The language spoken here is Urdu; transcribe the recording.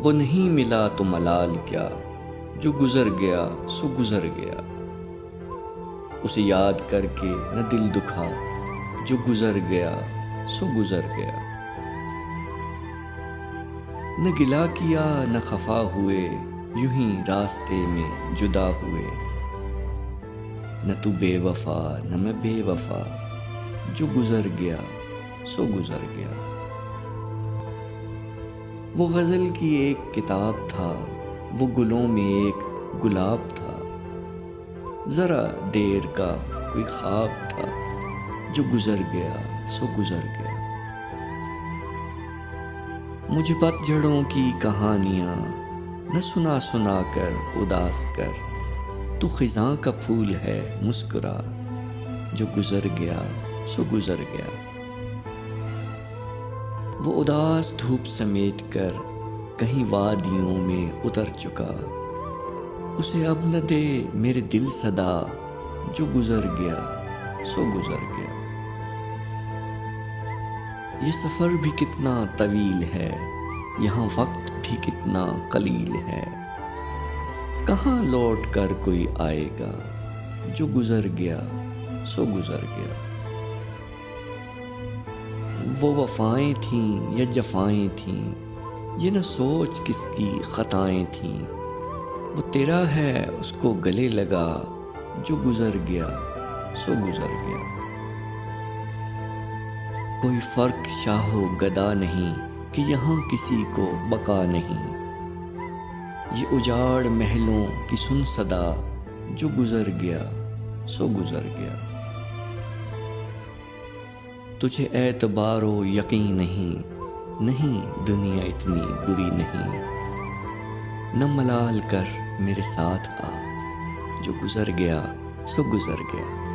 وہ نہیں ملا تو ملال کیا، جو گزر گیا سو گزر گیا۔ اسے یاد کر کے نہ دل دکھا، جو گزر گیا سو گزر گیا۔ نہ گلا کیا نہ خفا ہوئے، یوں ہی راستے میں جدا ہوئے۔ نہ تو بے وفا نہ میں بے وفا، جو گزر گیا سو گزر گیا۔ وہ غزل کی ایک کتاب تھا، وہ گلوں میں ایک گلاب تھا۔ ذرا دیر کا کوئی خواب تھا، جو گزر گیا سو گزر گیا۔ مجھے پتجھڑوں کی کہانیاں نہ سنا سنا کر اداس کر، تو خزاں کا پھول ہے مسکرا، جو گزر گیا سو گزر گیا۔ وہ اداس دھوپ سمیٹ کر کہیں وادیوں میں اتر چکا، اسے اب نہ دے میرے دل صدا، جو گزر گیا سو گزر گیا۔ یہ سفر بھی کتنا طویل ہے، یہاں وقت بھی کتنا قلیل ہے۔ کہاں لوٹ کر کوئی آئے گا، جو گزر گیا سو گزر گیا۔ وہ وفائیں تھیں یا جفائیں تھیں، یہ نہ سوچ کس کی خطائیں تھیں۔ وہ تیرا ہے اس کو گلے لگا، جو گزر گیا سو گزر گیا۔ کوئی فرق شاہ و گدا نہیں کہ یہاں کسی کو بقا نہیں۔ یہ اجاڑ محلوں کی سن صدا، جو گزر گیا سو گزر گیا۔ تجھے اعتبار و یقین نہیں، نہیں دنیا اتنی بری نہیں۔ نہ ملال کر میرے ساتھ آ، جو گزر گیا سو گزر گیا۔